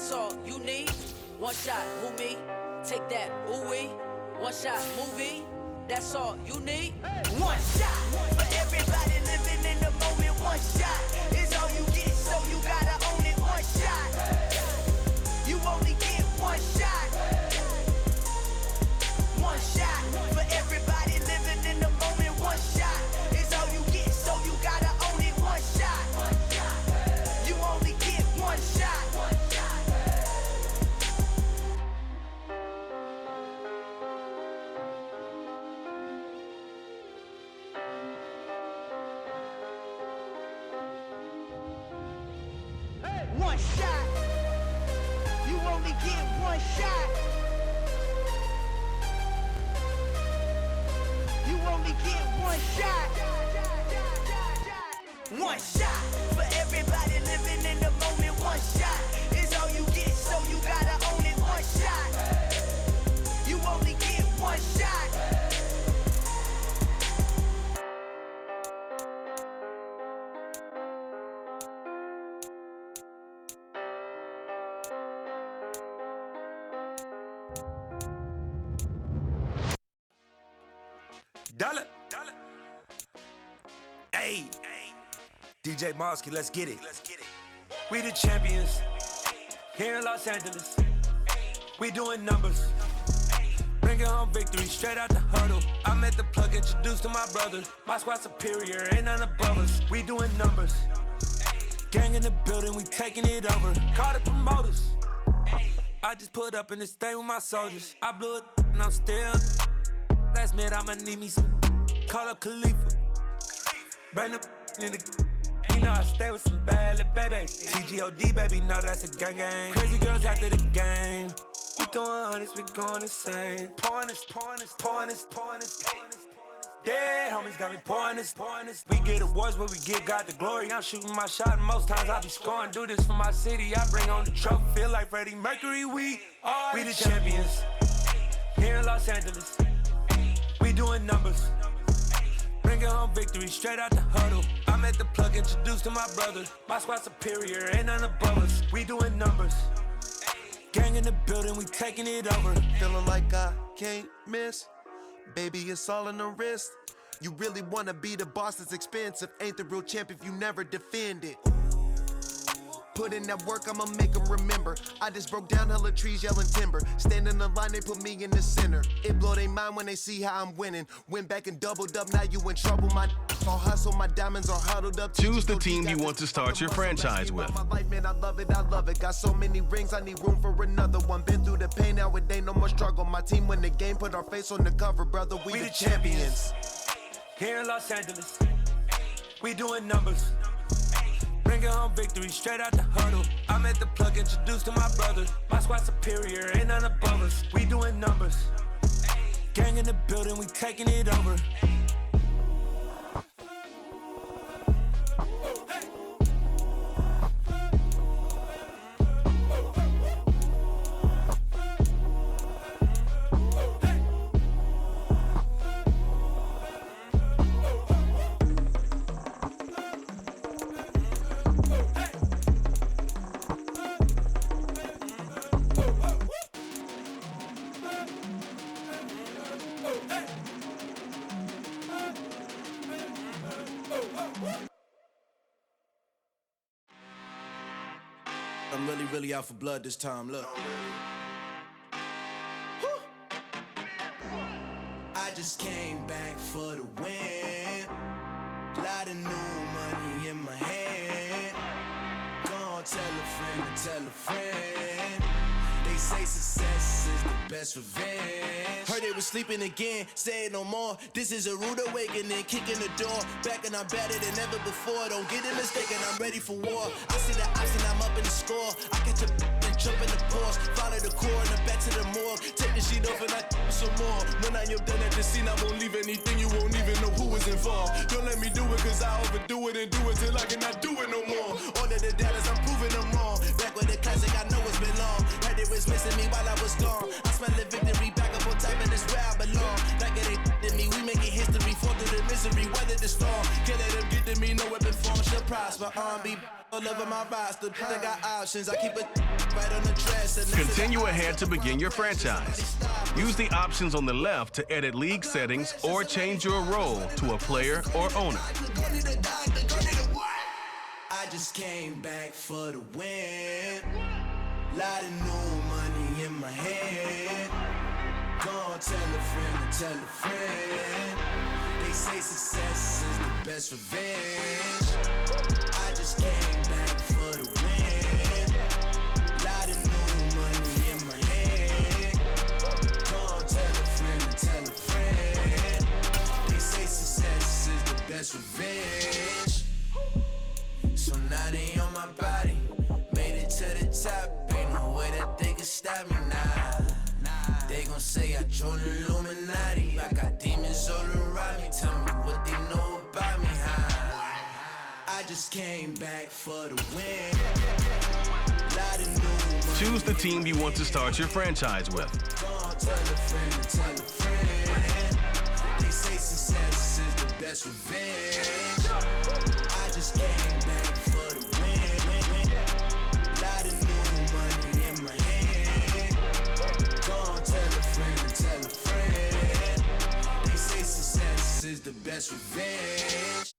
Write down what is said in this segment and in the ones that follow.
that's all you need. One shot, who me? Take that, ooh wee. One shot, movie, that's all you need. One shot for everybody living in the moment. One shot is all you get, so you gotta own it. One shot, you only get one shot. One shot for everybody living in the moment. One shot is all you get, so you gotta own it. One shot, you only get one shot. One shot, you only get one shot. You only get one shot. One shot for everybody living in the moment. One shot is all you get, so you gotta own it. One shot, you only get one shot. Dollar. Hey, DJ Mosky, let's get it. We the champions here in Los Angeles. We doing numbers, bringing home victory straight out the huddle. I'm at the plug, introduced to my brothers. My squad superior, ain't none above us. We doing numbers, gang in the building, we taking it over. Call the promoters. I just put up in this thing with my soldiers. I blew it and I'm still. Last minute I'ma need me some. Call up Khalifa. Bring the in the. You know I stay with some bad little babies. TGOD baby, know that's a gang gang. Crazy girls after the game. We doing honest, we going insane. Pouring this. Yeah, homies got me pouring this. We get awards where we get God the glory. I'm shooting my shot and most times I be scoring. Do this for my city, I bring on the trophy. Feel like Freddie Mercury, we the champions here in Los Angeles. We doing numbers, bringing home victory straight out the huddle. I'm at the plug, introduced to my brothers. My squad superior, ain't none above us. We doing numbers, gang in the building, we taking it over. Feeling like I can't miss, baby, it's all in the wrist. You really wanna be the boss, it's expensive. Ain't the real champ if you never defend it. Put in that work, I'ma make them remember. I just broke down hella trees, yelling timber. Standing in the line, they put me in the center. It blow their mind when they see how I'm winning. Went back and doubled up, now you in trouble. My all hustle, my diamonds are huddled up. Choose the team you want to start your franchise with. My life, man, I love it. Got so many rings, I need room for another one. Been through the pain, now it ain't no more struggle. My team win the game, put our face on the cover, brother. We the champions. Here in Los Angeles, we doing numbers, bringing home victory straight out the huddle. I'm at the plug, introduced to my brothers. My squad superior, ain't none above us. We doing numbers, gang in the building, we taking it over. I'm really out for blood this time, look. I just came back for the win. Lot of new money in my hand. Gonna tell a friend to tell a friend. They say success is the best revenge. Heard they was sleeping again, say it no more. This is a rude awakening, kicking the door. Back and I'm better than ever before. Don't get it mistaken, I'm ready for war. I see the option, I'm up in the score. I catch a and jump in the pause. Follow the core and then back to the morgue. Take the sheet off and I some more. When I am done at the scene, I won't leave anything. You won't even know who was involved. Don't let me do it, cause I overdo it and do it till I cannot do it no more. All of the doubters, I'm proving them wrong. Back with the classic, I know it's been long. Heard it was missing me while I was gone. I smell the victory back up on top, and it's where I belong. Like it ain't to me, we making history. Fall through the misery, weather the storm. Can't let them get to me, no weapon form. Shall prosper. R&B all over my roster. They got options. I keep it right on the dress. Continue ahead to begin your franchise. Use the options on the left to edit league settings or change your role to a player or owner. I just came back for the win. Lot of new money in my hand. Gonna tell a friend to tell a friend. They say success is the best revenge. I just came back for the win. Lot of new money in my hand. Gonna tell a friend to tell a friend. They say success is the best revenge. So now they on my body. Made it to the top. Ain't no way that they can stop me now. They gon' say I joined the Illuminati. I got demons all around me. Tell me what they know about me, huh? I just came back for the win. Lot of new money. Choose the team you want to start your franchise with. Gonna tell a friend to tell a friend. They say success is the best revenge. I just came back for the win. Lot of new money in my hand. Gonna tell a friend to tell a friend. They say success is the best revenge.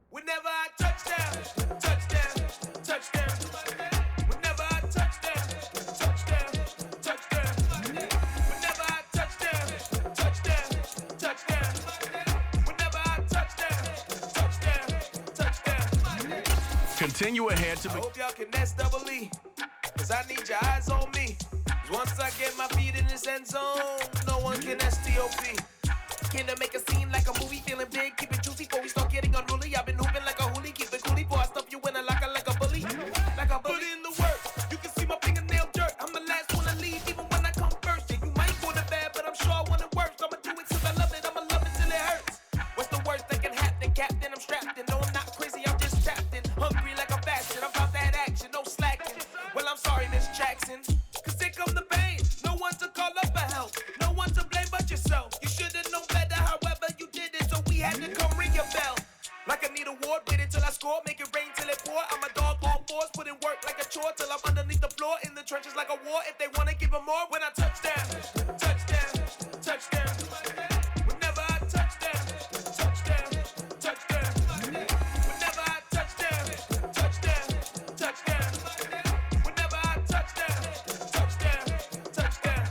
Whenever I touchdown, touchdown, touchdown. Whenever I touchdown, touchdown, touchdown. Whenever I touchdown, touchdown, touchdown. Whenever I touchdown, touchdown, touchdown. Continue ahead to I hope y'all can nest double E, cause I need your eyes on me. 'Cause once I get my feet in this end zone, no one can STOP. Can to make a scene like a movie, feeling big, keep it juicy before we start getting unruly. I've been hooping like a hoolie, keep it coolie, before I stuff you in a locker like a bully. Like a bully. Put in the work, you can see my fingernail dirt. I'm the last one to leave, even when I come first. Yeah, you might go to bed, but I'm sure I want it worse. I'ma do it 'cause I love it, I'ma love it till it hurts. What's the worst that can happen, Captain? I'm strapped in, no I'm not crazy, I'm just tapped in. Hungry like I'm fasting, I'm about that action, no slacking. Well, I'm sorry, Miss Jackson, 'cause here come the pain. No one to call up for help, no one to blame but yourself. You should've known better, however you did it, so we had to come ring your bell. Like I need a award, wait until I score, make it rain till it pour. I'm a dog on fours, put in work like a chore till I'm underneath the floor, in the trenches like a war. If they wanna give them more, when I touchdown, touchdown, touchdown. Whenever I touchdown, touchdown, touchdown. Whenever I touchdown, touchdown, touchdown. Whenever I touchdown, touchdown, touchdown.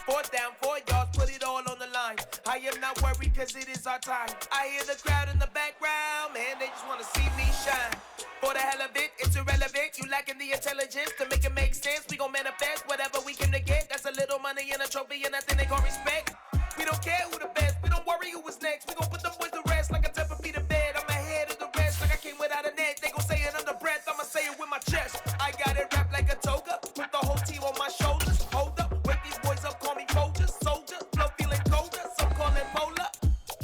Fourth down, 4 yards, put it all on the line. I am not worried 'cause it is our time. I hear the crowd in the background, man, they just wanna see me shine. For the hell of it, it's irrelevant. You lacking the intelligence to make it make sense. We gon' manifest whatever we came to get. That's a little money and a trophy and nothing they call respect. We don't care who the best, we don't worry who was next. We gon' put the boys to rest like a Tempur to bed. I'm ahead of the rest like I came without a net. They gon' say it under breath, I'ma say it with my chest. I got it wrapped like a toga, put the whole team on my shoulders. Hold up, wake these boys up, call me Folger, soldier. Flow feeling colder, some call it polar.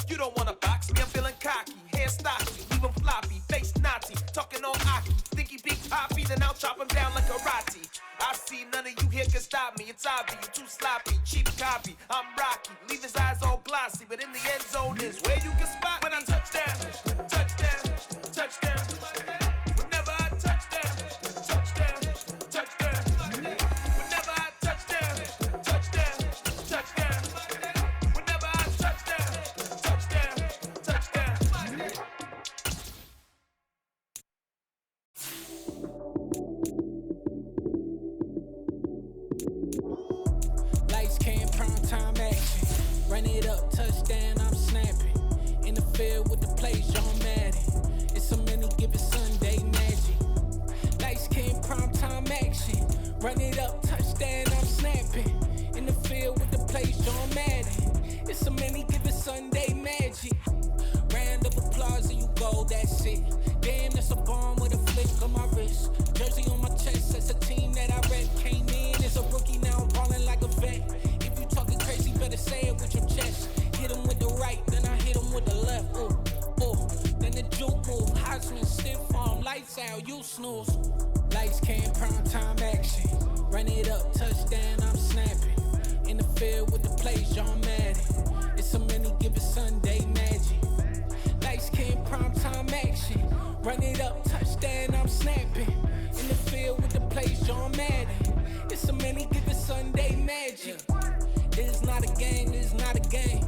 You don't wanna box me, I'm feeling cocky. Hair stocky, even floppy, face Nazi. Talking on Aki, think he big poppy, then I'll chop him down like karate. I see none of you here can stop me. It's obvious, you too sloppy, cheap copy. I'm Rocky, leave his eyes all glossy, but in the end zone is where you can spot when I touchdown, touchdown, touchdown. Whenever I touchdown, touchdown, touchdown. Whenever I touchdown, touchdown, touchdown. Whenever I touchdown, touchdown, touchdown. Lights, cam, prime time action. Run it up, touchdown, I'm snapping. In the field with the plays, John Madden. It's so many, give it Sunday magic. Lights, cam, prime time action. Run it up, touchdown, I'm snapping. In the field with the plays, John Madden. It's so many, give it Sunday magic. Round of applause and you go, that's it. Damn, that's a bomb with a flick on my wrist. Jersey on my chest, that's a team that I rep. Came in as a rookie, now I'm ballin' like a vet. If you talking crazy, better say it with your chest. Hit him with the right, then I hit him with the left. Ooh, ooh, then the juke move. Heisman, stiff arm, lights out, you snooze. Lights, cam, prime time action. Run it up, touchdown, I'm snapping. In the field with the plays, John Madden. It's so many given Sunday magic. Lights came prime time action. Run it up, touchdown, I'm snapping. In the field with the plays, John Madden. It's so many given Sunday magic. It is not a game, it is not a game.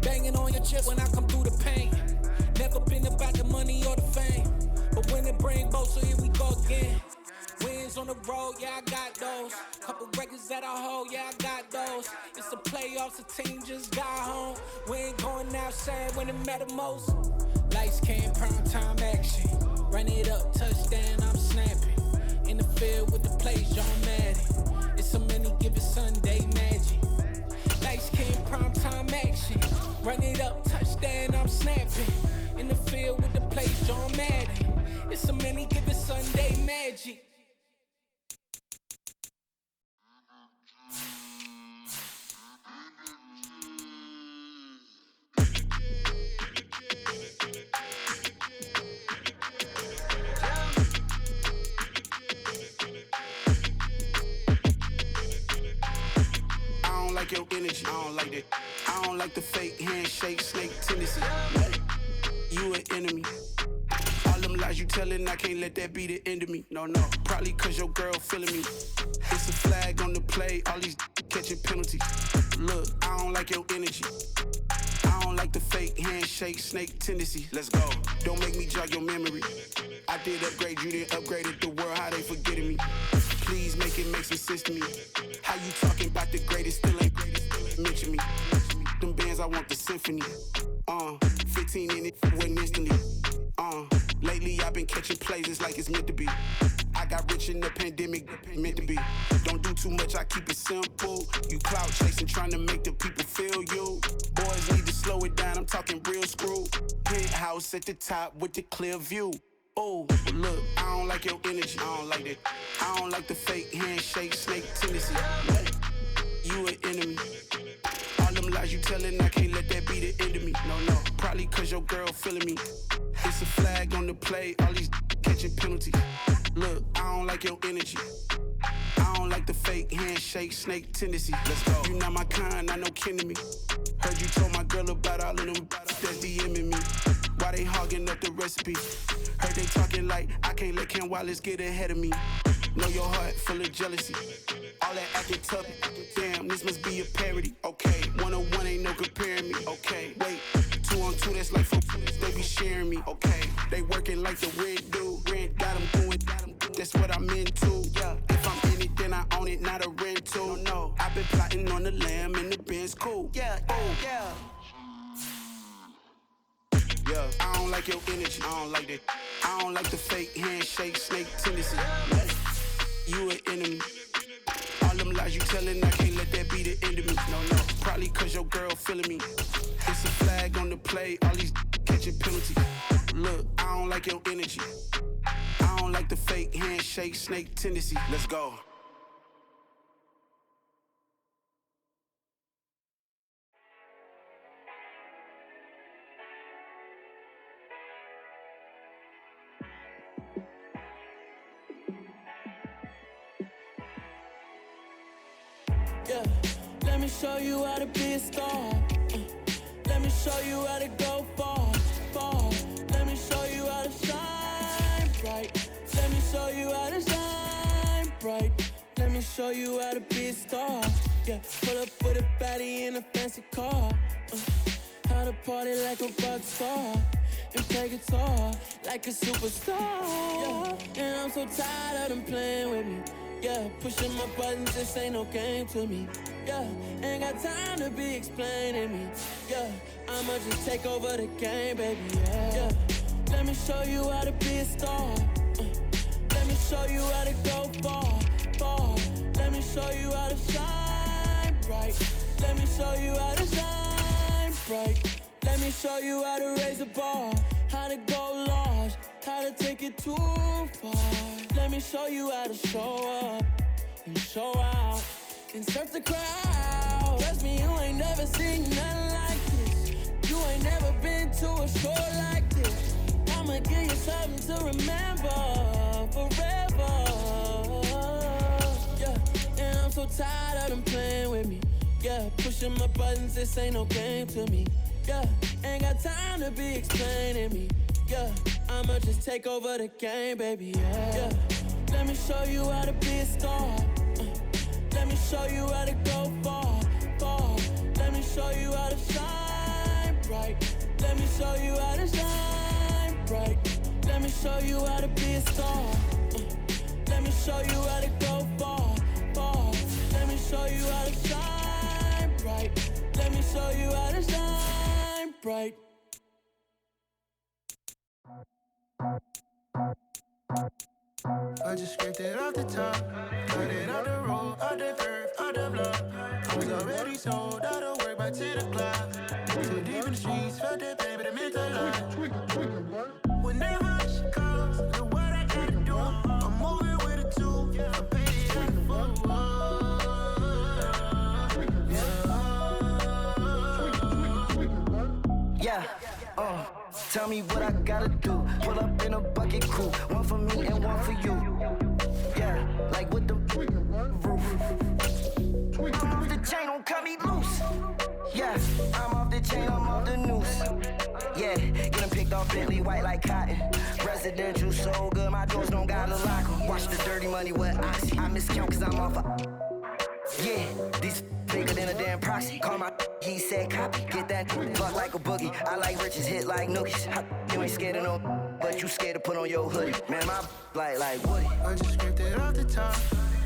Banging on your chest when I come through the pain. Never been about the money or the fame. But when it bring both, so here we go again. Wins on the road, yeah, I got those. Couple records that I hold, yeah, I got those. It's the playoffs, the team just got home. We ain't going outside when it matter most. Lights came, prime time action. Run it up, touchdown, I'm snapping. In the field with the plays, John Madden. It's so many given Sunday magic. Lights came, prime time action. Run it up, touchdown, I'm snapping. In the field with the plays, John Madden. It's so many given Sunday magic. Your energy, I don't like that. I don't like the fake handshake, snake tendency. You an enemy. All them lies you telling, I can't let that be the end of me. No, probably cause your girl feeling me. It's a flag on the play, all these catching penalties. Look, I don't like your energy. I don't like the fake handshake, snake tendency. Let's go. Don't make me jog your memory. I did upgrade, you didn't upgrade it. The world, how they forgetting me. Please make it make some sense to me. How you talking about the greatest, still ain't greatest, mention me. Them bands, I want the symphony. 15 in it, went instantly. Lately I've been catching plays, it's like it's meant to be. I got rich in the pandemic, meant to be. Don't do too much, I keep it simple. You clout chasing, trying to make the people feel you. Boys need to slow it down, I'm talking real screw. Penthouse at the top with the clear view. Oh, look, I don't like your energy, I don't like that. I don't like the fake handshake, snake tendency. You an enemy. All them lies you telling, I can't let that be the end of me. No, probably cause your girl feeling me. It's a flag on the play, all these catching penalties. Look, I don't like your energy. I don't like the fake handshake, snake tendency. Let's go. You not my kind, I know kin to me. Heard you told my girl about all of them that's DMing me. Why they hogging up the recipe? Heard they talking like I can't let Ken Wallace get ahead of me. Know your heart full of jealousy. All that acting tough, damn, this must be a parody. Okay, 1-on-1 ain't no comparing me. Okay, wait, 2-on-2, that's like 4, they be sharing me. Okay, they working like the red dude. Rent got them doing, that's what I'm into. Yeah, if I'm in it, then I own it, not a rental. No, I've been plotting on the lamb and the Benz cool. Yeah, yeah. Yeah, I don't like your energy, I don't like that. I don't like the fake handshake, snake tendency. You an enemy. All them lies you telling, I can't let that be the end of me. No, probably cause your girl feeling me. It's a flag on the play, all these catching penalties. Look, I don't like your energy. I don't like the fake handshake, snake tendency. Let's go. Yeah, let me show you how to be a star. Let me show you how to go far, far. Let me show you how to shine bright. Let me show you how to shine bright. Let me show you how to be a star. Yeah, pull up with a baddie in a fancy car. How to party like a rock star and play guitar like a superstar. Yeah, and I'm so tired of them playing with me. Yeah, pushing my buttons, this ain't no game to me. Yeah, ain't got time to be explaining me. Yeah, I'ma just take over the game, baby. Yeah, let me show you how to be a star. Let me show you how to go far, far. Let me show you how to shine bright. Let me show you how to shine bright. Let me show you how to raise the bar, how to go large, how to take it too far. Let me show you how to show up and show out and surf the crowd. Trust me, you ain't never seen nothing like this. You ain't never been to a show like this. I'ma give you something to remember forever. Yeah, and I'm so tired of them playing with me. Yeah, pushing my buttons, this ain't no game to me. Yeah, ain't got time to be explaining me. Yeah, I'ma just take over the game, baby. Yeah, let me show you how to be a star. Let me show you how to go far, far. Let me show you how to shine bright. Let me show you how to shine bright. Let me show you how to be a star. Let me show you how to go far, far. Let me show you how to shine bright. Let me show you how to shine bright. I just scraped it off the top, cut it out the road, out the curve, out the block. I was already sold out of work by 10 o'clock. Too deep in the streets, felt that pain, but it meant a lot. Whenever she calls, the what I gotta do, I'm moving with a two. I paid it out the full. Yeah, tell me what I gotta do. Pull up in a bucket crew, one for me and one for you. Yeah, like with the roof. I'm off the chain, don't cut me loose. Yeah, I'm off the chain, I'm off the noose. Yeah, getting picked off Bentley white like cotton. Residential so good, my doors don't got a lock 'em. Watch the dirty money with oxy. I miscount cause I'm off yeah, these bigger than a damn proxy. Call my he said copy. Get that fuck like a boogie. I like riches, hit like nookies. You ain't scared of no, but you scared to put on your hoodie. Man, my like Woody. I just scraped it off the top,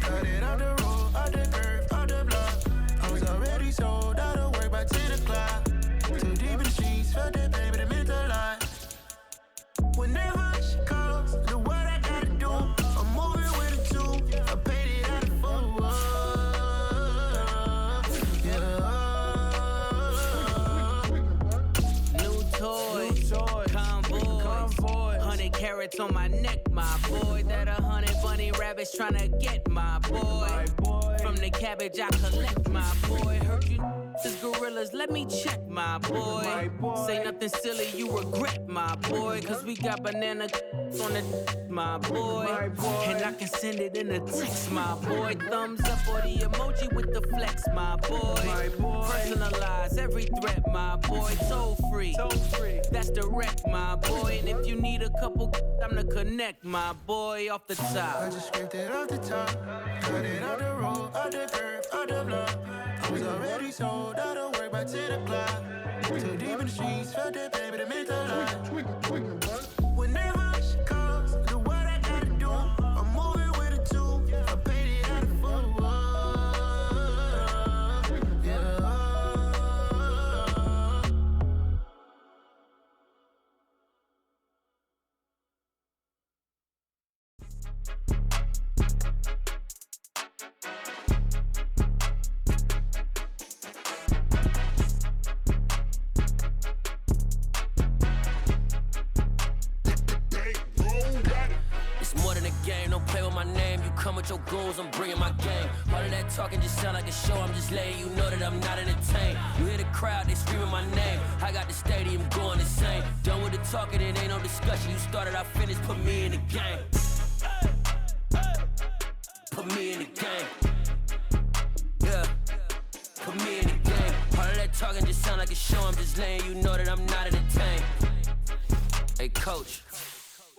cut it out the road, out the curve, out the block. I was already sold out of work by 10 o'clock. Too deep in the streets, felt that pain, but it meant a lot. Whenever she calls, the what I gotta do, I'm moving with a two. I paid it out the full. Convoy, 100 carats on my neck, my boy. That 100 bunny rabbits tryna get my boy. From the cabbage I collect, my boy. Heard you is gorillas, let me check, my boy. Say nothing silly, you regret, my boy. Cause we got banana on the my boy. And I can send it in a text, my boy. Thumbs up or the emoji with the flex, my boy. Personalize every threat, my boy. Toll free, that's direct, my boy. And if you need a couple, I'm to connect, my boy, off the top. I just scraped it off the top, cut it out the road, out the curve, out the block. I was already sold out of work by 10 o'clock. Too deep in the streets, felt that pain, but it meant a lot. Whenever she calls, the what I gotta do, I'm moving with a two. I paid it out the full. Come with your goons, I'm bringing my game. All of that talking just sound like a show. I'm just letting you know that I'm not entertained. You hear the crowd, they screaming my name. I got the stadium going insane. Done with the talking, it ain't no discussion. You started, I finished, put me in the game. Put me in the game. Yeah, put me in the game. All of that talking just sound like a show. I'm just letting you know that I'm not entertained. Hey, coach.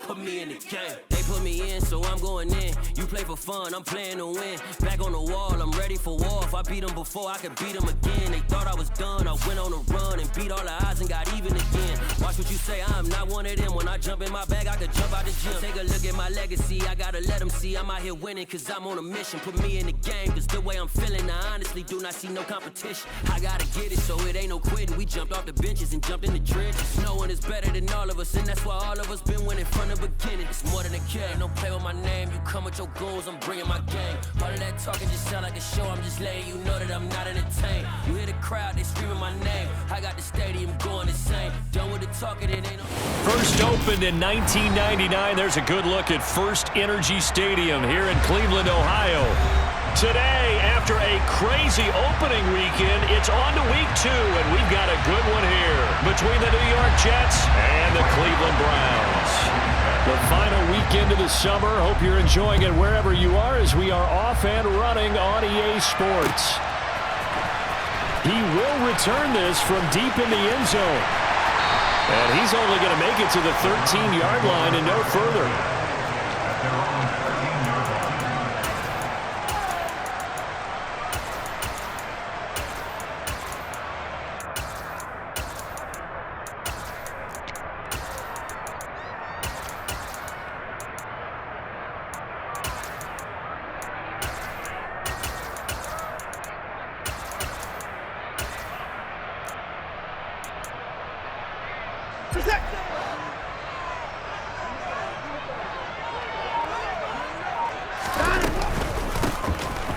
Put me in the game. They put me in, so I'm going in. You play for fun, I'm playing to win. Back on the wall, I'm ready for war. If I beat them before, I could beat them again. They thought I was done, I went on a run and beat all the odds and got even again. Watch what you say, I'm not one of them. When I jump in my bag, I could jump out the gym. Take a look at my legacy, I gotta let them see I'm out here winning, cause I'm on a mission. Put me in the game, cause the way I'm feeling, I honestly do not see no competition. I gotta get it, so it ain't no quitting. We jumped off the benches and jumped in the trenches. No one is better than all of us, and that's why all of us been winning from the beginning. It's more than a game, don't play with my name. You come with your goons, I'm bringing my game. All of that talking just sound like a show. I'm just letting you know that I'm not entertained. You hear the crowd, they screaming my name. I got the stadium going insane. Done with the talking, it ain't no... First opened in 1999. There's a good look at First Energy Stadium here in Cleveland, Ohio. Today, after a crazy opening weekend, it's on to week 2, and we've got a good one here between the New York Jets and the Cleveland Browns. The final weekend of the summer. Hope you're enjoying it wherever you are as we are off and running on EA Sports. He will return this from deep in the end zone. And he's only going to make it to the 13-yard line and no further.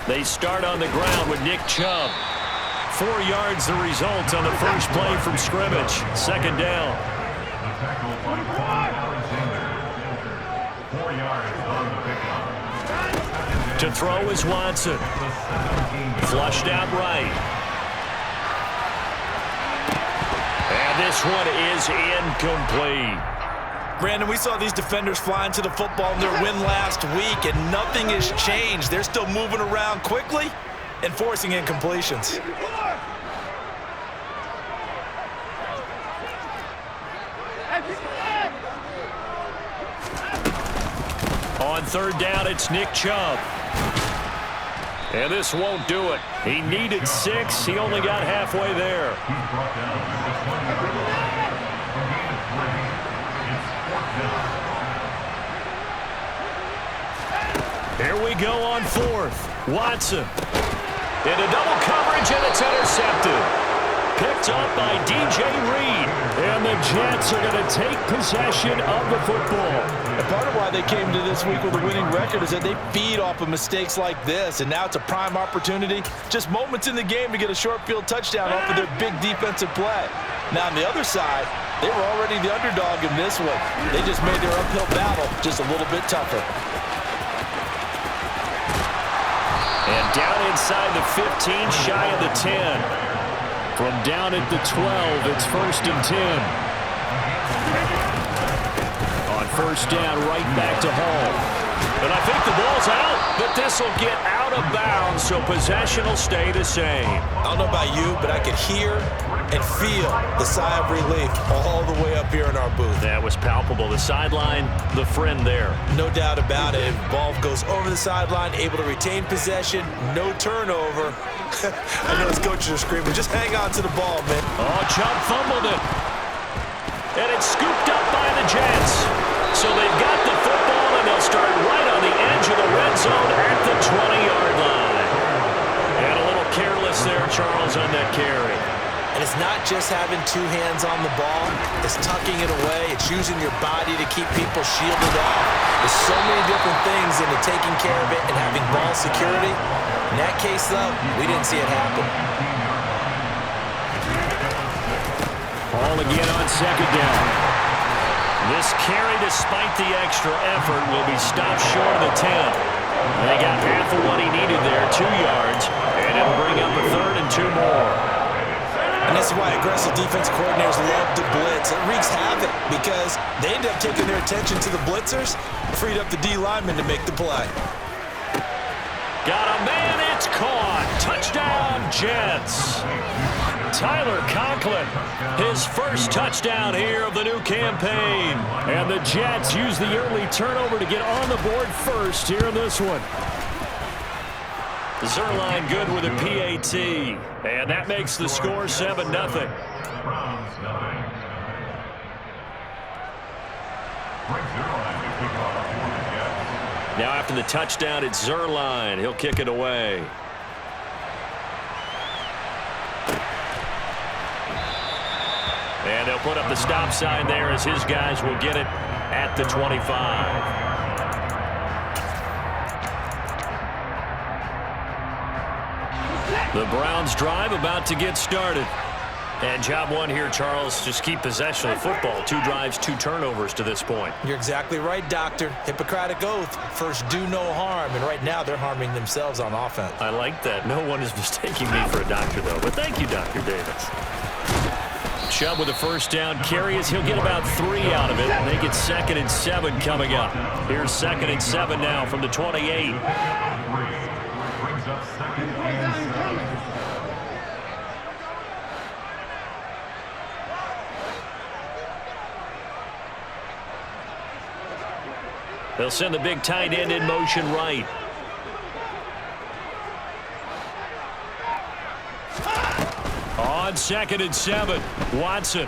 They start on the ground with Nick Chubb. 4 yards the result on the first play from scrimmage. Second down. To throw is Watson. Flushed out right. And this one is incomplete. Brandon, we saw these defenders flying to the football in their win last week, and nothing has changed. They're still moving around quickly and forcing incompletions. On third down, it's Nick Chubb. And this won't do it. He needed 6. He only got halfway there. Here we go on fourth. Watson. Into double coverage, and it's intercepted. Picked up by DJ Reed. And the Jets are going to take possession of the football. And part of why they came to this week with a winning record is that they feed off of mistakes like this, and now it's a prime opportunity. Just moments in the game to get a short field touchdown off of their big defensive play. Now on the other side, they were already the underdog in this one. They just made their uphill battle just a little bit tougher. And down inside the 15, shy of the 10. From down at the 12, it's 1st and 10. On first down, right back to Hall. And I think the ball's out, but this will get out of bounds, so possession will stay the same. I don't know about you, but I could hear and feel the sigh of relief all the way up here in our booth. That was palpable. The sideline, the friend there. No doubt about it. Ball goes over the sideline, able to retain possession, no turnover. I know his coaches are screaming, just hang on to the ball, man. Oh, Chubb fumbled it. And it's scooped up by the Jets. So they've got the football, and they'll start right on the edge of the red zone at the 20-yard line. And a little careless there, Charles, on that carry. And it's not just having 2 hands on the ball. It's tucking it away. It's using your body to keep people shielded off. There's so many different things into taking care of it and having ball security. In that case, though, we didn't see it happen. Hall again on second down. This carry, despite the extra effort, will be stopped short of the 10. They got half of what he needed there, 2 yards, and it'll bring up a 3rd and 2 more. And this is why aggressive defense coordinators love to blitz. It wreaks havoc because they end up taking their attention to the blitzers, freed up the D lineman to make the play. Got a man, it's caught. Touchdown, Jets. Tyler Conklin, his first touchdown here of the new campaign. And the Jets use the early turnover to get on the board first here in this one. Zerline good with a PAT. And that makes the score 7-0. Now after the touchdown, it's Zerline. He'll kick it away. And they'll put up the stop sign there as his guys will get it at the 25. The Browns drive about to get started. And job one here, Charles, just keep possession of the football. 2 drives, 2 turnovers to this point. You're exactly right, Doctor. Hippocratic oath. First, do no harm. And right now, they're harming themselves on offense. I like that. No one is mistaking me for a doctor, though. But thank you, Dr. Davis. Chubb with a first down carry as he'll get about 3 out of it. They get 2nd and 7 coming up. Here's 2nd and 7 now from the 28. They'll send the big tight end in motion right. On 2nd and 7, Watson.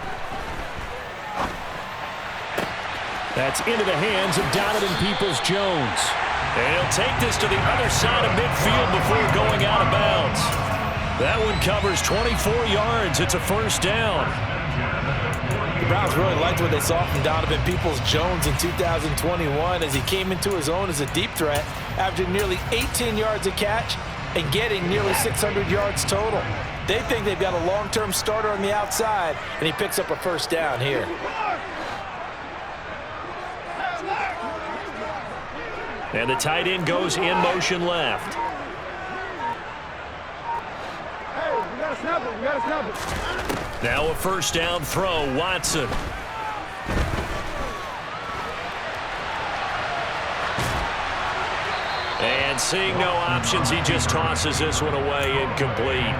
That's into the hands of Donovan Peoples-Jones. And he'll take this to the other side of midfield before going out of bounds. That one covers 24 yards. It's a first down. The Browns really liked what they saw from Donovan Peoples-Jones in 2021 as he came into his own as a deep threat, averaging nearly 18 yards a catch and getting nearly 600 yards total. They think they've got a long-term starter on the outside, and he picks up a first down here. And the tight end goes in motion left. Now a first down throw, Watson. And seeing no options, he just tosses this one away, incomplete.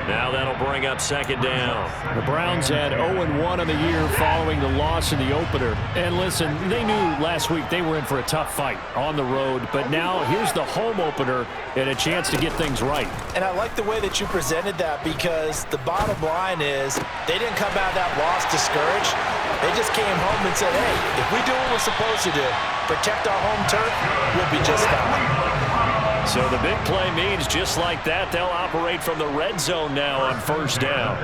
Now that'll bring up 2nd down. The Browns had 0-1 on the year following the loss in the opener. And listen, they knew last week they were in for a tough fight on the road. But now here's the home opener and a chance to get things right. And I like the way that you presented that because the bottom line is they didn't come out of that loss discouraged. They just came home and said, hey, if we do what we're supposed to do, protect our home turf, we'll be just fine. So the big play means just like that, they'll operate from the red zone now on first down.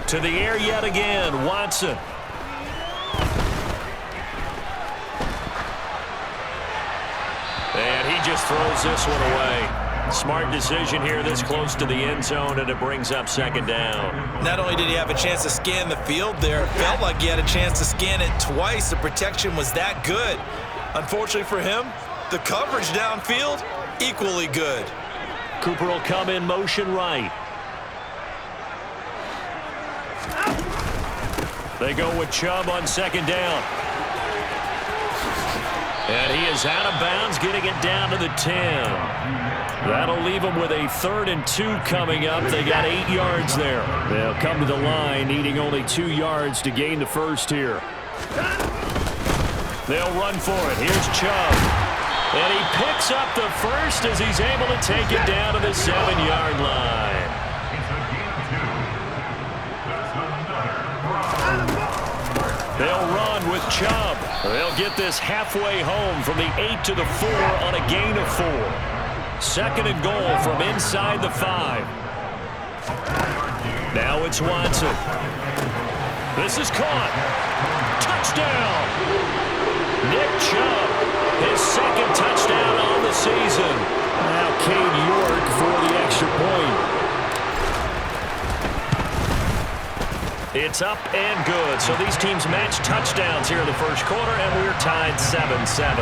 To the air yet again, Watson. And he just throws this one away. Smart decision here this close to the end zone, and it brings up 2nd down. Not only did he have a chance to scan the field there, it felt like he had a chance to scan it twice. The protection was that good. Unfortunately for him, the coverage downfield, equally good. Cooper will come in motion right. They go with Chubb on 2nd down. And he is out of bounds, getting it down to the 10. That'll leave them with a 3rd and 2 coming up. They got 8 yards there. They'll come to the line, needing only 2 yards to gain the first here. They'll run for it. Here's Chubb. And he picks up the first as he's able to take it down to the 7-yard line. They'll run with Chubb. They'll get this halfway home from the 8 to the 4 on a gain of 4. 2nd and goal from inside the 5. Now it's Watson. This is caught. Touchdown. Nick Chubb, his 2nd touchdown on the season. Now Cade York for the extra point. It's up and good. So these teams match touchdowns here in the first quarter, and we're tied 7-7.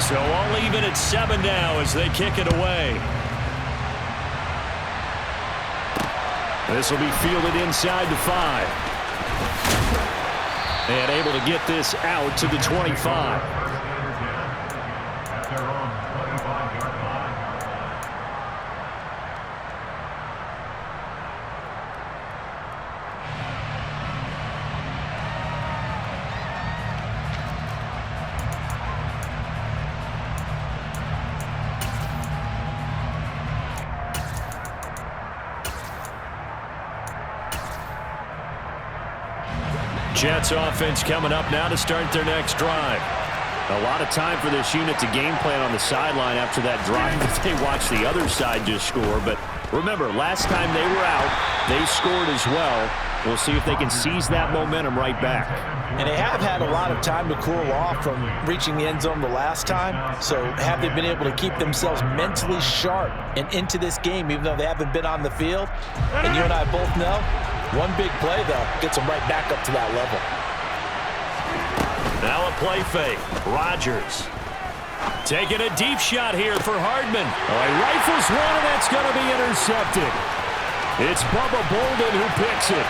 So all even at 7 now as they kick it away. This will be fielded inside the 5. And able to get this out to the 25. Jets offense coming up now to start their next drive. A lot of time for this unit to game plan on the sideline after that drive that they watched the other side just score. But remember, last time they were out, they scored as well. We'll see if they can seize that momentum right back. And they have had a lot of time to cool off from reaching the end zone the last time. So have they been able to keep themselves mentally sharp and into this game, even though they haven't been on the field? And you and I both know, one big play, though, gets them right back up to that level. Now a play fake. Rodgers taking a deep shot here for Hardman. Oh, he rifles one, and that's going to be intercepted. It's Bubba Bolden who picks it.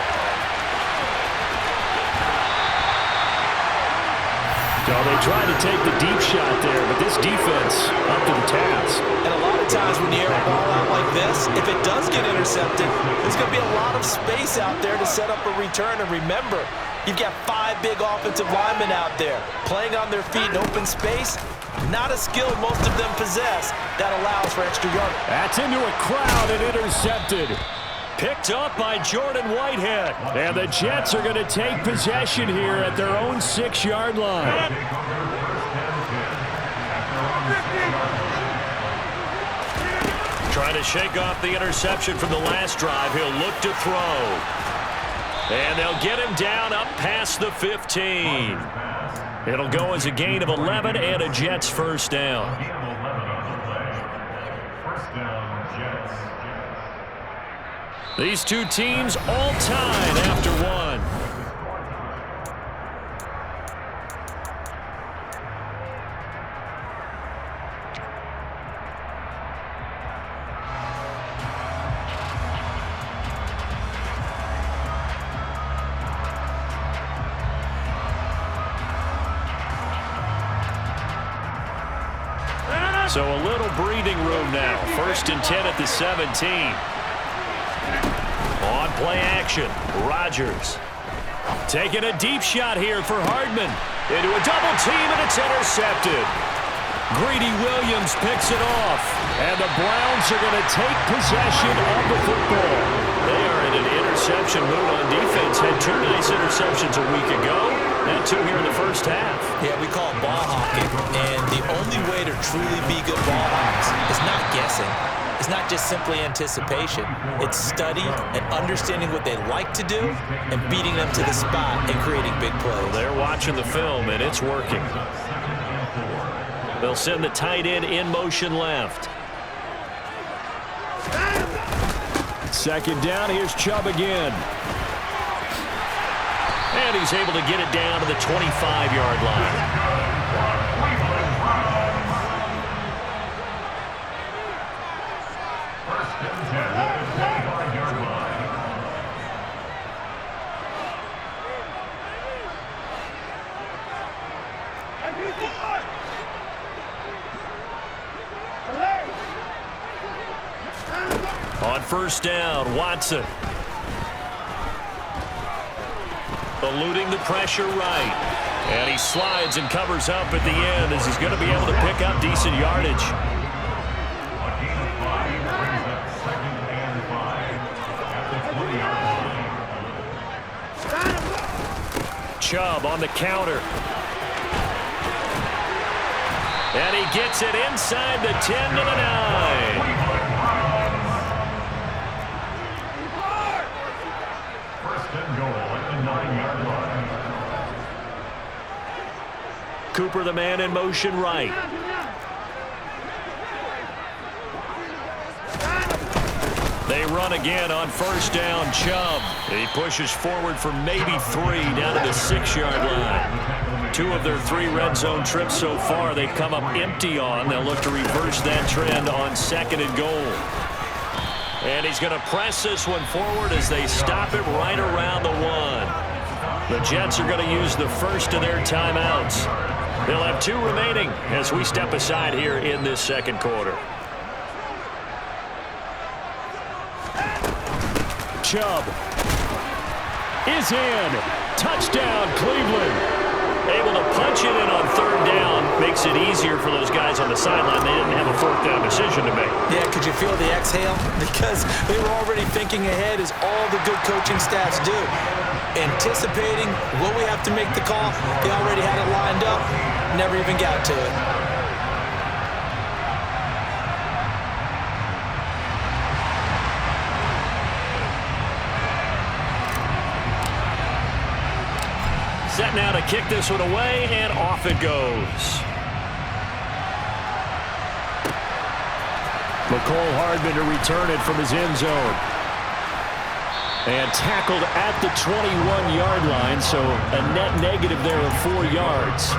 So they tried to take the deep shot there, but this defense up to the task. And a lot of times when you air a ball out like this, if it does get intercepted, there's going to be a lot of space out there to set up a return. And remember, you've got 5 big offensive linemen out there playing on their feet in open space. Not a skill most of them possess that allows for extra yardage. That's into a crowd and intercepted. Picked up by Jordan Whitehead. And the Jets are going to take possession here at their own 6-yard line. Trying to shake off the interception from the last drive. He'll look to throw. And they'll get him down up past the 15. It'll go as a gain of 11 and a Jets first down. These two teams all tied after one. So a little breathing room now. 1st and 10 at the 17. On play action, Rodgers. Taking a deep shot here for Hardman. Into a double team, and it's intercepted. Greedy Williams picks it off. And the Browns are going to take possession of the football. They are in an interception mood on defense. Had 2 nice interceptions a week ago. And 2 here in the first half. Yeah, we call it ball hawking. And the only way to truly be good ball hawks is not guessing. It's not just simply anticipation. It's study and understanding what they like to do and beating them to the spot and creating big plays. Well, they're watching the film, and it's working. They'll send the tight end in motion left. 2nd down. Here's Chubb again. And he's able to get it down to the 25-yard line. On 1st down, Watson. Eluding the pressure right. And he slides and covers up at the end as he's going to be able to pick up decent yardage. Chubb on the counter. And he gets it inside the 10 to the 9. Cooper, the man in motion right. They run again on 1st down. Chubb. He pushes forward for maybe 3 down to the 6-yard line. 2 of their 3 red zone trips so far they've come up empty on. They'll look to reverse that trend on 2nd and goal. And he's going to press this one forward as they stop it right around the 1. The Jets are going to use the first of their timeouts. They'll have 2 remaining as we step aside here in this 2nd quarter. Chubb is in. Touchdown, Cleveland. Able to punch it in on 3rd down. Makes it easier for those guys on the sideline. They didn't have a 4th down decision to make. Yeah, could you feel the exhale? Because they were already thinking ahead, as all the good coaching staffs do. Anticipating, will we have to make the call? They already had it lined up. Never even got to it. Set now to kick this one away, and off it goes. McCole Hardman to return it from his end zone. And tackled at the 21-yard line, so a net negative there of 4 yards.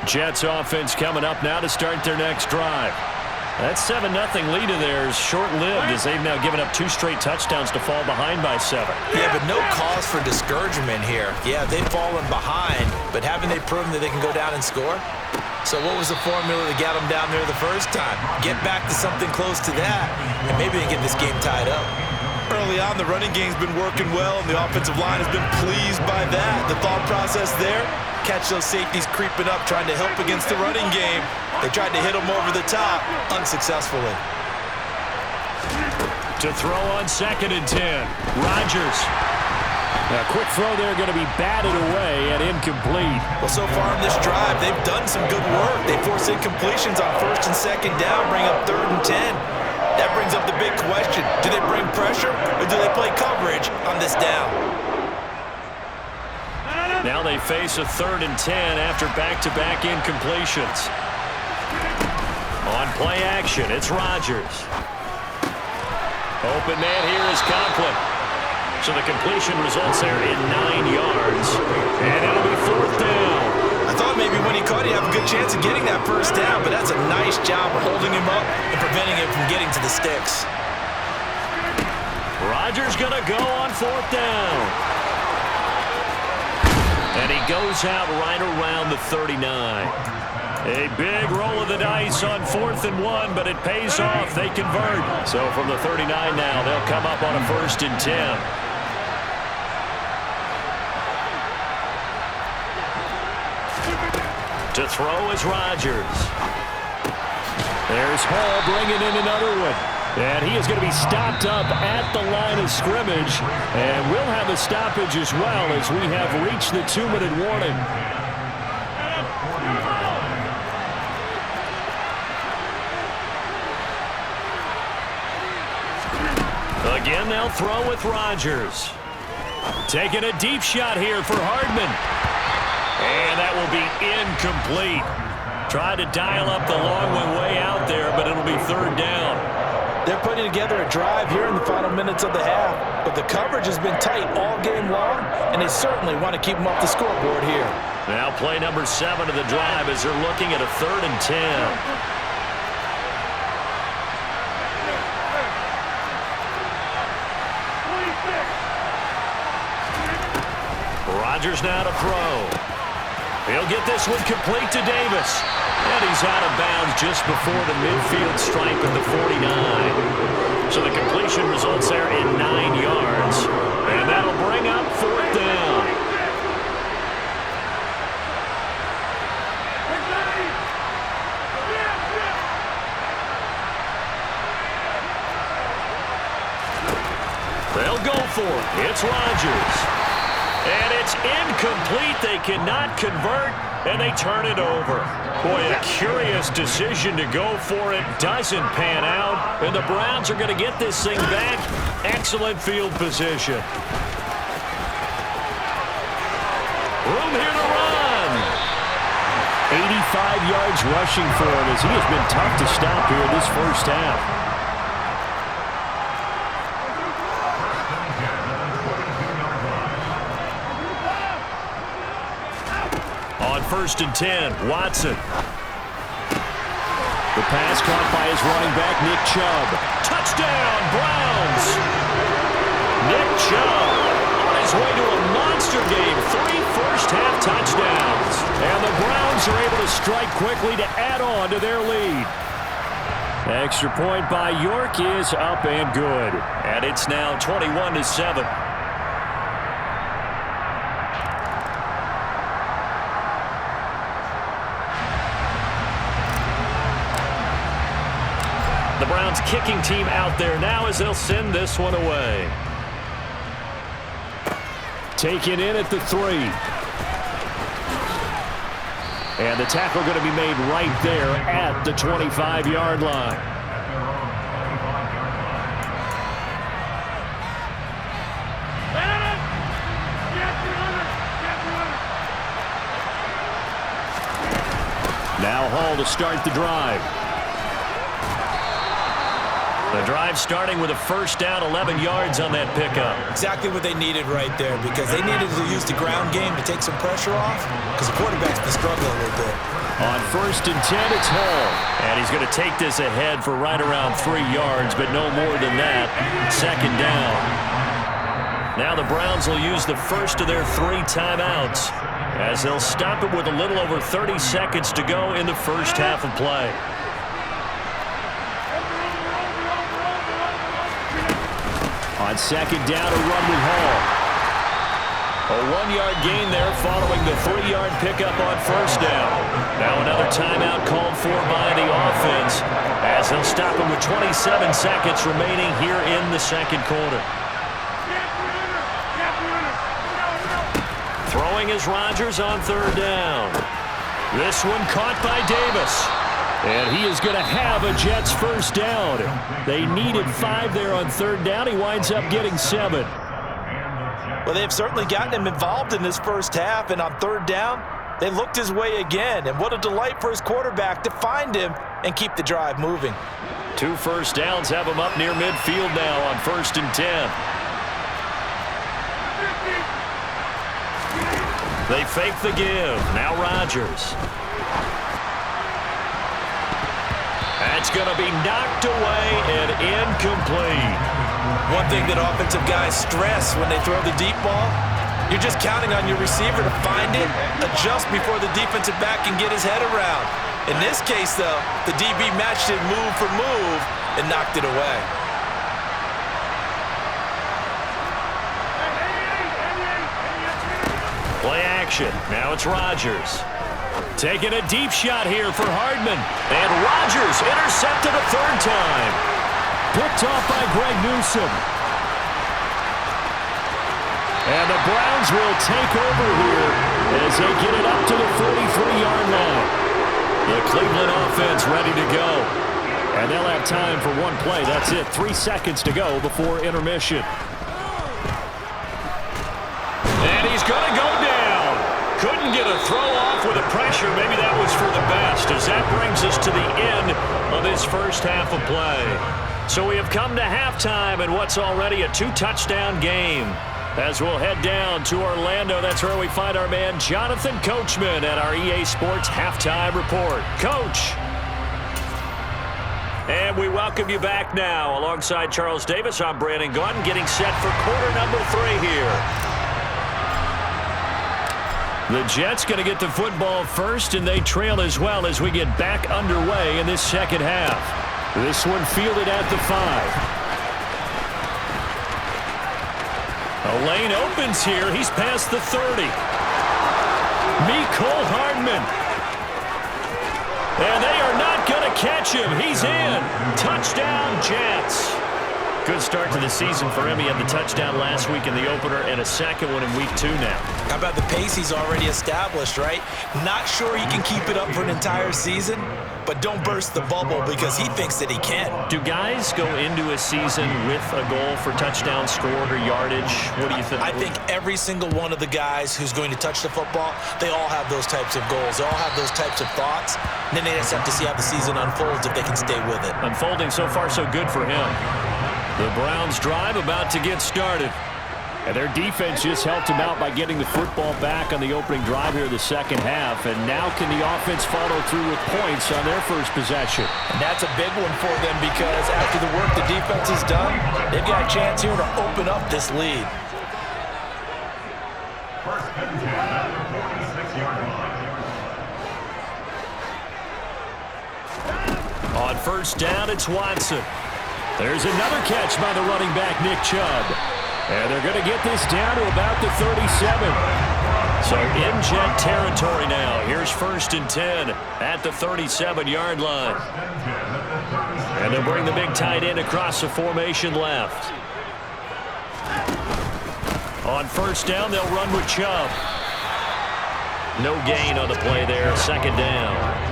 Jets offense coming up now to start their next drive. That 7-0 lead of theirs short-lived as they've now given up 2 straight touchdowns to fall behind by 7. Yeah, but no cause for discouragement here. Yeah, they've fallen behind, but haven't they proven that they can go down and score? So what was the formula that got them down there the first time? Get back to something close to that, and maybe they get this game tied up. Early on, the running game's been working well, and the offensive line has been pleased by that. The thought process there, catch those safeties creeping up, trying to help against the running game. They tried to hit them over the top, unsuccessfully. To throw on 2nd and 10, Rodgers. A quick throw there going to be batted away and incomplete. Well, so far in this drive, they've done some good work. They force incompletions on 1st and 2nd down, bring up 3rd and 10. That brings up the big question. Do they bring pressure or do they play coverage on this down? Now they face a 3rd and 10 after back-to-back incompletions. On play action, it's Rodgers. Open man here is Conklin. So the completion results there in 9 yards. And it'll be 4th down. I thought maybe when he caught it, he'd have a good chance of getting that 1st down, but that's a nice job of holding him up and preventing him from getting to the sticks. Rodgers going to go on 4th down. And he goes out right around the 39. A big roll of the dice on 4th and 1, but it pays off. They convert. So from the 39 now, they'll come up on a 1st and 10. To throw is Rodgers. There's Hall bringing in another one. And he is going to be stopped up at the line of scrimmage. And we'll have a stoppage as well as we have reached the 2-minute warning. Again, they'll throw with Rodgers. Taking a deep shot here for Hardman. And that will be incomplete. Tried to dial up the long one way out there, but it'll be 3rd down. They're putting together a drive here in the final minutes of the half, but the coverage has been tight all game long, and they certainly want to keep them off the scoreboard here. Now play number 7 of the drive as they're looking at a 3rd and 10. Rodgers now to throw. He'll get this one complete to Davis. And he's out of bounds just before the midfield stripe at the 49. So the completion results there in 9 yards. And that'll bring up 4th down. They'll go for it. It's Rodgers. And it's incomplete. They cannot convert, and they turn it over. Boy, a curious decision to go for it. Doesn't pan out, and the Browns are going to get this thing back. Excellent field position. Room here to run. 85 yards rushing for him as he has been tough to stop here this first half. On 1st and 10, Watson. The pass caught by his running back, Nick Chubb. Touchdown, Browns! Nick Chubb on his way to a monster game. 3 first-half touchdowns. And the Browns are able to strike quickly to add on to their lead. Extra point by York is up and good. And it's now 21-7. The Browns kicking team out there now as they'll send this one away. Taken in at the 3. And the tackle going to be made right there at the 25-yard line. Now Hall to start the drive. The drive starting with a first down, 11 yards on that pickup. Exactly what they needed right there, because they needed to use the ground game to take some pressure off, because the quarterback's been struggling a little bit. On 1st and 10, it's Hall. And he's going to take this ahead for right around 3 yards, but no more than that. 2nd down. Now the Browns will use the first of their 3 timeouts, as they'll stop it with a little over 30 seconds to go in the first half of play. On 2nd down, a run with Hall. A 1-yard gain there following the 3-yard pickup on 1st down. Now another timeout called for by the offense, as they'll stop him with 27 seconds remaining here in the 2nd quarter. Throwing is Rodgers on 3rd down. This one caught by Davis. And he is going to have a Jets first down. They needed 5 there on 3rd down. He winds up getting 7. Well, they've certainly gotten him involved in this first half, and on 3rd down, they looked his way again. And what a delight for his quarterback to find him and keep the drive moving. 2 first downs have him up near midfield now on 1st and 10. They fake the give. Now Rodgers. That's going to be knocked away and incomplete. One thing that offensive guys stress when they throw the deep ball, you're just counting on your receiver to find it, adjust before the defensive back can get his head around. In this case, though, the DB matched it move for move and knocked it away. Play action. Now it's Rodgers. Taking a deep shot here for Hardman. And Rodgers intercepted a 3rd time. Picked off by Greg Newsome. And the Browns will take over here as they get it up to the 43-yard line. The Cleveland offense ready to go. And they'll have time for one play. That's it. 3 seconds to go before intermission. And he's going to go down. Couldn't get a throw off with the pressure. Maybe that was for the best, as that brings us to the end of this first half of play. So we have come to halftime in what's already a 2-touchdown game. As we'll head down to Orlando, that's where we find our man Jonathan Coachman at our EA Sports Halftime Report. Coach. And we welcome you back now. Alongside Charles Davis, I'm Brandon Gaudin, getting set for quarter number 3 here. The Jets going to get the football first, and they trail as well as we get back underway in this second half. This one fielded at the 5. A lane opens here. He's past the 30. Mecole Hardman. And they are not going to catch him. He's in. Touchdown, Jets. Good start to the season for him. He had the touchdown last week in the opener and a second one in week 2 now. How about the pace he's already established, right? Not sure he can keep it up for an entire season, but don't burst the bubble because he thinks that he can. Do guys go into a season with a goal for touchdown scored or yardage? What do you think? I think every single one of the guys who's going to touch the football, they all have those types of goals. They all have those types of thoughts. And then they just have to see how the season unfolds if they can stay with it. Unfolding so far so good for him. The Browns drive about to get started. And their defense just helped him out by getting the football back on the opening drive here in the second half. And now can the offense follow through with points on their first possession? And that's a big one for them because after the work the defense has done, they've got a chance here to open up this lead. On 1st down, it's Watson. There's another catch by the running back, Nick Chubb. And they're going to get this down to about the 37. So in Jet territory now. Here's 1st and 10 at the 37-yard line. And they'll bring the big tight end across the formation left. On 1st down, they'll run with Chubb. No gain on the play there. 2nd down.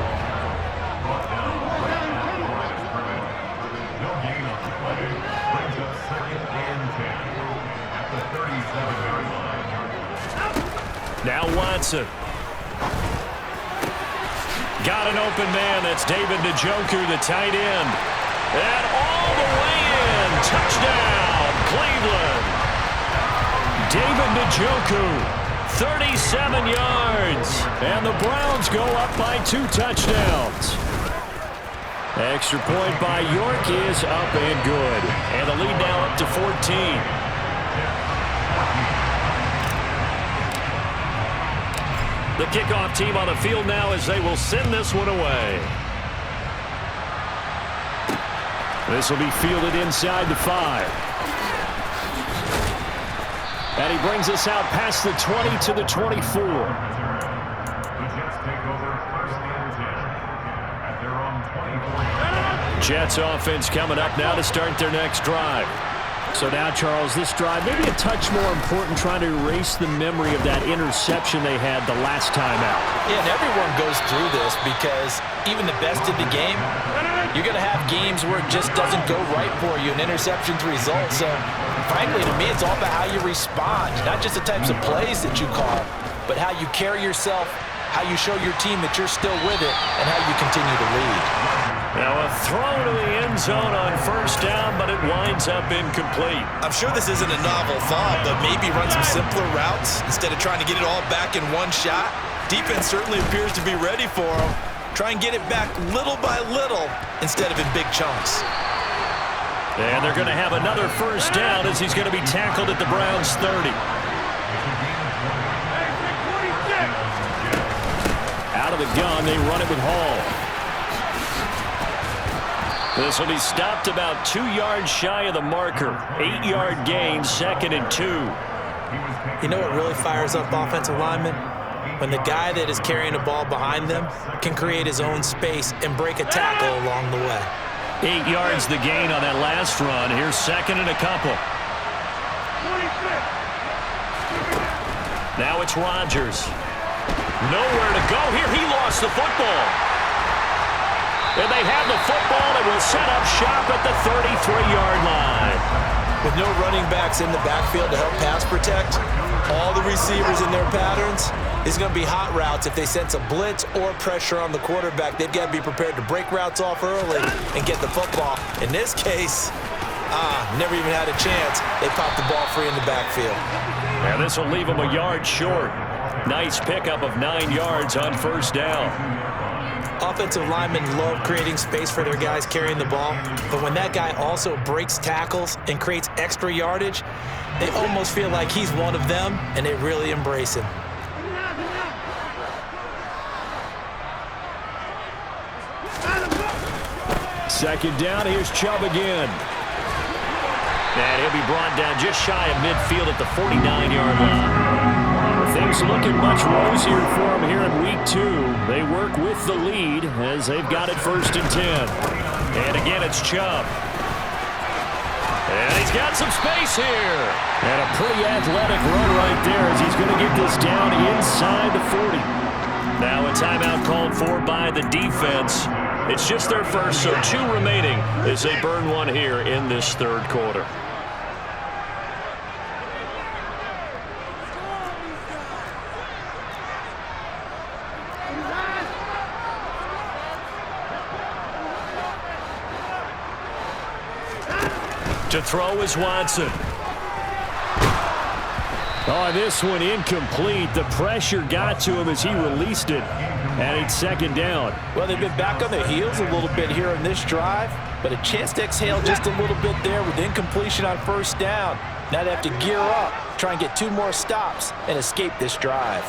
Now Watson. Got an open man. That's David Njoku, the tight end. And all the way in. Touchdown, Cleveland. David Njoku, 37 yards. And the Browns go up by 2 touchdowns. Extra point by York is up and good. And the lead now up to 14. The kickoff team on the field now as they will send this one away. This will be fielded inside the 5. And he brings us out past the 20 to the 24. Jets offense coming up now to start their next drive. So now, Charles, this drive maybe a touch more important, trying to erase the memory of that interception they had the last time out. Yeah, and everyone goes through this because even the best of the game, you're going to have games where it just doesn't go right for you, and interceptions result. So, frankly, to me, it's all about how you respond, not just the types of plays that you call, but how you carry yourself, how you show your team that you're still with it, and how you continue to lead. Now a throw to the end zone on first down, but it winds up incomplete. I'm sure this isn't a novel thought, but maybe run some simpler routes instead of trying to get it all back in one shot. Defense certainly appears to be ready for him. Try and get it back little by little instead of in big chunks. And they're going to have another first down as he's going to be tackled at the Browns' 30. Out of the gun, they run it with Hall. This will be stopped about 2 yards shy of the marker. 8-yard gain, 2nd and 2. You know what really fires up offensive linemen? When the guy that is carrying the ball behind them can create his own space and break a tackle along the way. 8 yards the gain on that last run. Here's 2nd and a couple. Now it's Rodgers. Nowhere to go here. He lost the football. And they have the football and will set up shop at the 33-yard line. With no running backs in the backfield to help pass protect, all the receivers in their patterns, it's going to be hot routes. If they sense a blitz or pressure on the quarterback, they've got to be prepared to break routes off early and get the football. In this case, never even had a chance. They popped the ball free in the backfield. And this will leave them a yard short. Nice pickup of 9 yards on first down. Offensive linemen love creating space for their guys carrying the ball, but when that guy also breaks tackles and creates extra yardage, they almost feel like he's one of them, and they really embrace him. Second down, here's Chubb again. And he'll be brought down just shy of midfield at the 49-yard line. Things looking much rosier for him here in week 2. They work with the lead as they've got it 1st and 10. And again, it's Chubb. And he's got some space here. And a pretty athletic run right there as he's going to get this down inside the 40. Now a timeout called for by the defense. It's just their first, so 2 remaining as they burn one here in this 3rd quarter. To throw is Watson. Oh, this one incomplete. The pressure got to him as he released it. And it's 2nd down. Well, they've been back on their heels a little bit here on this drive, but a chance to exhale just a little bit there with incompletion on first down. Now they have to gear up, try and get 2 more stops and escape this drive.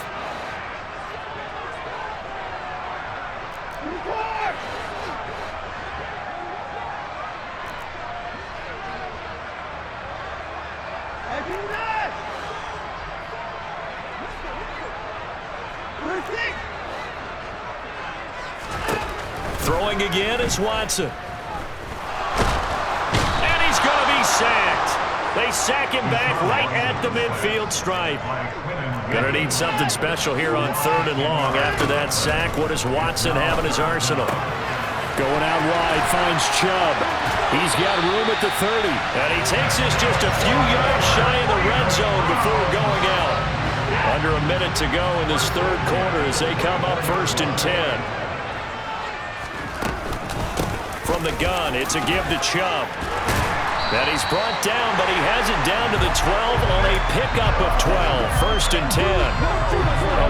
Throwing again is Watson. And he's going to be sacked. They sack him back right at the midfield stripe. Going to need something special here on 3rd and long. After that sack, what does Watson have in his arsenal? Going out wide, finds Chubb. He's got room at the 30. And he takes this just a few yards shy of the red zone before going out. Under a minute to go in this 3rd quarter as they come up 1st and 10. from the gun. It's a give to Chubb. And he's brought down, but he has it down to the 12 on a pickup of 12. First and 10.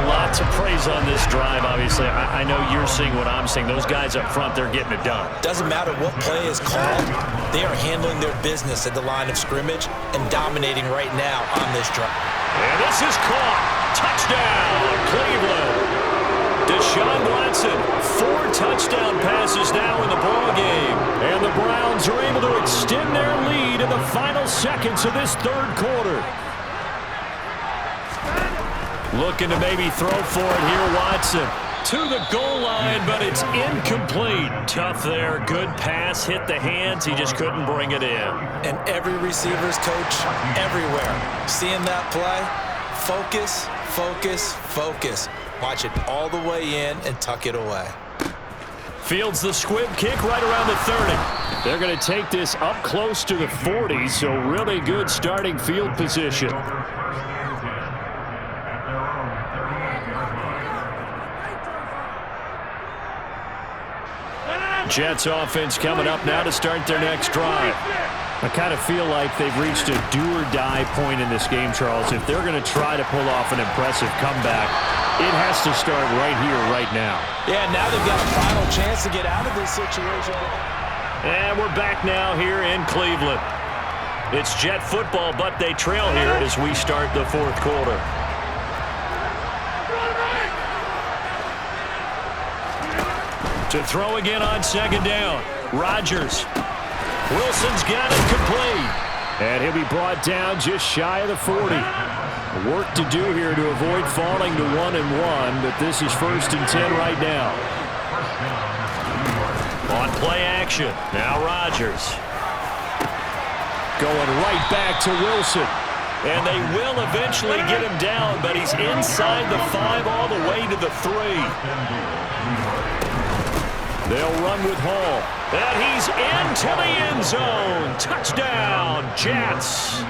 Lots of praise on this drive, obviously. I know you're seeing what I'm seeing. Those guys up front, they're getting it done. Doesn't matter what play is called. They are handling their business at the line of scrimmage and dominating right now on this drive. And this is caught. Touchdown, Cleveland. Deshaun Watson, 4 touchdown passes now in the ballgame. And the Browns are able to extend their lead in the final seconds of this third quarter. Looking to maybe throw for it here, Watson. To the goal line, but it's incomplete. Tough there. Good pass. Hit the hands. He just couldn't bring it in. And every receiver's coach everywhere. Seeing that play, focus, focus, focus. Watch it all the way in and tuck it away. Fields the squib kick right around the 30. They're going to take this up close to the 40, so really good starting field position. Jets offense coming up now to start their next drive. I kind of feel like they've reached a do-or-die point in this game, Charles. If they're going to try to pull off an impressive comeback, it has to start right here, right now. Yeah, now they've got a final chance to get out of this situation. And we're back now here in Cleveland. It's Jet football, but they trail here as we start the fourth quarter. To throw again on second down. Rodgers. Wilson's got it complete. And he'll be brought down just shy of the 40. Work to do here to avoid falling to 1-1, but this is 1st and 10 right now. On play action. Now Rodgers. Going right back to Wilson. And they will eventually get him down, but he's inside the 5 all the way to the 3. They'll run with Hall. And he's into the end zone. Touchdown, Jets.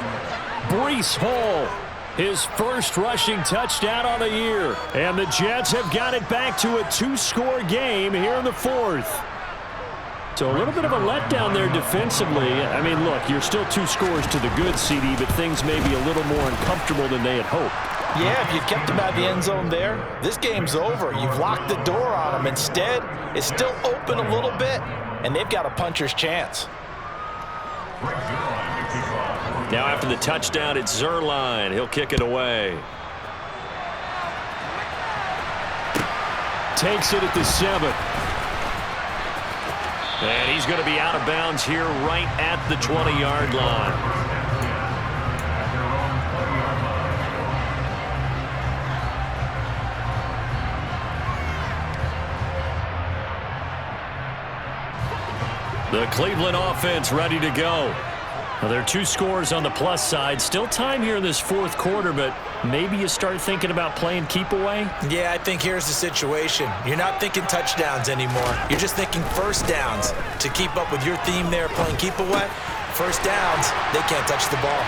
Breece Hall, his first rushing touchdown on the year. And the Jets have got it back to a 2-score game here in the fourth. So a little bit of a letdown there defensively. I mean, look, you're still 2 scores to the good, CD, but things may be a little more uncomfortable than they had hoped. Yeah, if you kept him out of the end zone there, this game's over. You've locked the door on him. Instead, it's still open a little bit, and they've got a puncher's chance. Now after the touchdown, it's Zerline. He'll kick it away. Takes it at the 7. And he's going to be out of bounds here right at the 20-yard line. The Cleveland offense ready to go. Now, there are 2 scores on the plus side. Still time here in this fourth quarter, but maybe you start thinking about playing keep away? Yeah, I think here's the situation. You're not thinking touchdowns anymore. You're just thinking first downs. To keep up with your theme there, playing keep away, first downs, they can't touch the ball.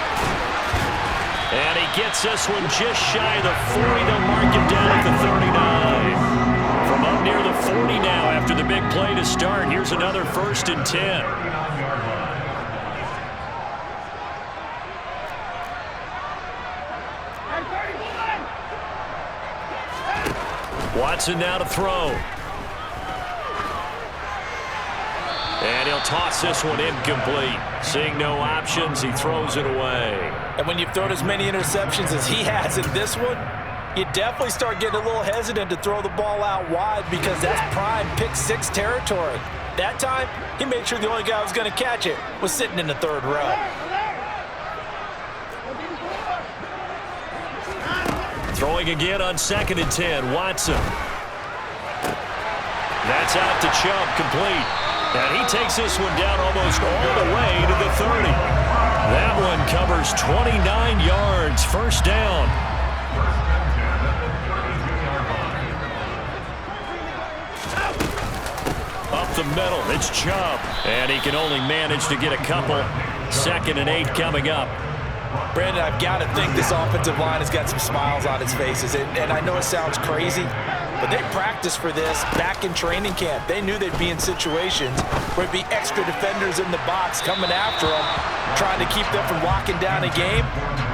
And he gets this one just shy of the 40. They'll mark him down at the 39. From up near the 40 now after the big play to start. Here's another 1st and 10. Watson now to throw. And he'll toss this one incomplete. Seeing no options, he throws it away. And when you've thrown as many interceptions as he has in this one, you definitely start getting a little hesitant to throw the ball out wide because that's prime pick-6 territory. That time, he made sure the only guy who was going to catch it was sitting in the 3rd row. Throwing again on 2nd and 10, Watson. That's out to Chubb, complete. And he takes this one down almost all the way to the 30. That one covers 29 yards, 1st down. Up the middle, it's Chubb. And he can only manage to get a couple. 2nd and 8 coming up. Brandon, I've got to think this offensive line has got some smiles on its faces. And I know it sounds crazy, but they practiced for this back in training camp. They knew they'd be in situations where it'd be extra defenders in the box coming after them, trying to keep them from locking down a game.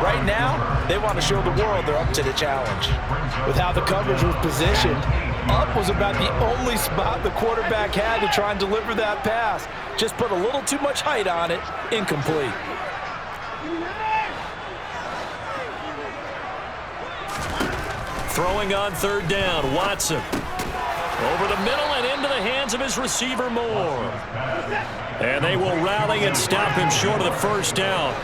Right now, they want to show the world they're up to the challenge. With how the coverage was positioned, up was about the only spot the quarterback had to try and deliver that pass. Just put a little too much height on it, incomplete. Throwing on third down, Watson. Over the middle and into the hands of his receiver, Moore. And they will rally and stop him short of the first down.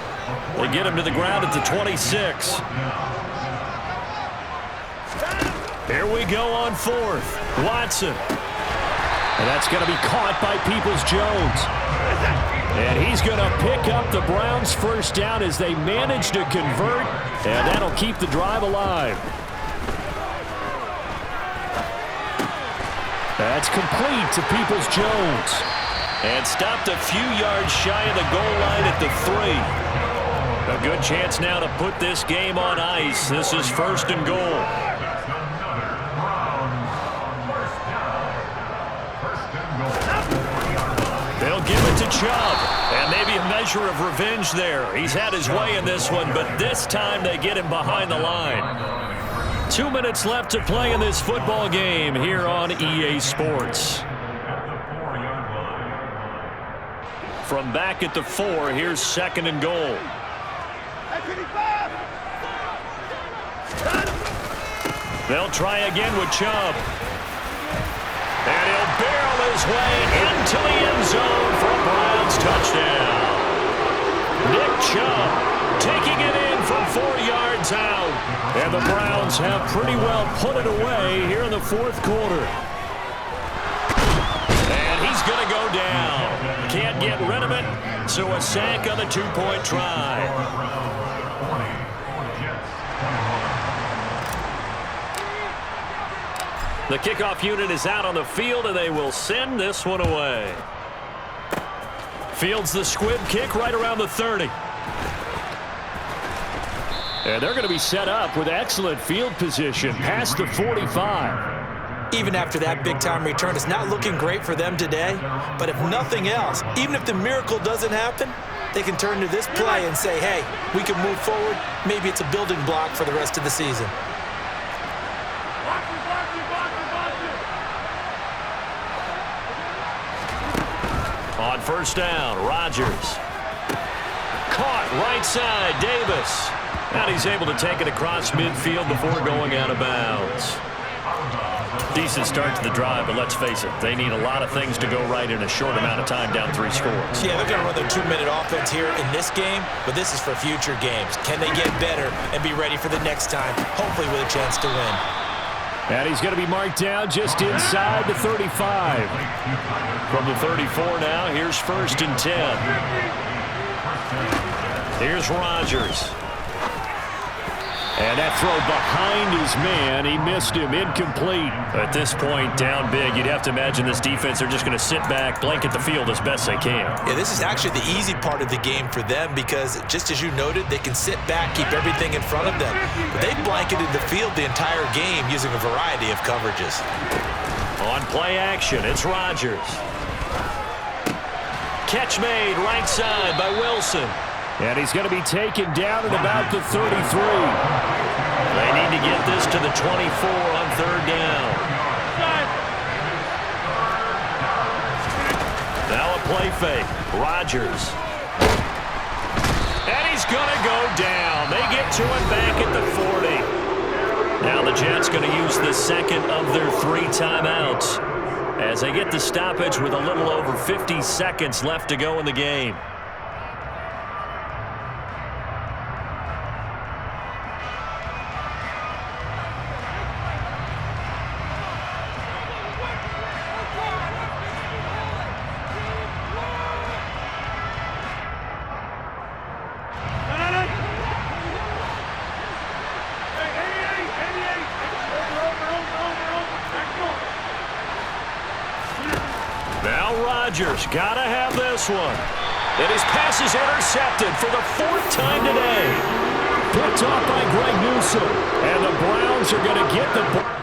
They get him to the ground at the 26. Here we go on fourth. Watson. And that's going to be caught by Peoples-Jones. And he's going to pick up the Browns' first down as they manage to convert. And that'll keep the drive alive. That's complete to Peoples-Jones. And stopped a few yards shy of the goal line at the 3. A good chance now to put this game on ice. This is first and goal. They'll give it to Chubb. And maybe a measure of revenge there. He's had his way in this one, but this time they get him behind the line. 2 minutes left to play in this football game here on EA Sports. From back at the 4, here's second and goal. They'll try again with Chubb. And he'll barrel his way into the end zone for a Browns touchdown. Nick Chubb taking it in from 4 yards out. And the Browns have pretty well put it away here in the fourth quarter. And he's going to go down. Can't get rid of it, so a sack on the two-point try. The kickoff unit is out on the field, and they will send this one away. Fields the squib kick right around the 30. And they're going to be set up with excellent field position past the 45. Even after that big-time return, it's not looking great for them today. But if nothing else, even if the miracle doesn't happen, they can turn to this play and say, hey, we can move forward. Maybe it's a building block for the rest of the season. On first down, Rodgers. Caught right side, Davis. And he's able to take it across midfield before going out of bounds. Decent start to the drive, but let's face it, they need a lot of things to go right in a short amount of time, down 3 scores. Yeah, they're going to run their 2-minute offense here in this game, but this is for future games. Can they get better and be ready for the next time, hopefully with a chance to win? And he's going to be marked down just inside the 35. From the 34 now, here's first and 10. Here's Rodgers. And that throw behind his man, he missed him, incomplete. At this point, down big, you'd have to imagine this defense, they're just going to sit back, blanket the field as best they can. Yeah, this is actually the easy part of the game for them because, just as you noted, they can sit back, keep everything in front of them. But they've blanketed the field the entire game using a variety of coverages. On play action, it's Rodgers. Catch made right side by Wilson. And he's going to be taken down at about the 33. They need to get this to the 24 on third down. Now a play fake. Rodgers. And he's going to go down. They get to him back at the 40. Now the Jets going to use the second of their 3 timeouts as they get the stoppage with a little over 50 seconds left to go in the game. Rodgers gotta have this one. And his pass is intercepted for the 4th time today. Picked off by Greg Newsome. And the Browns are going to get the ball.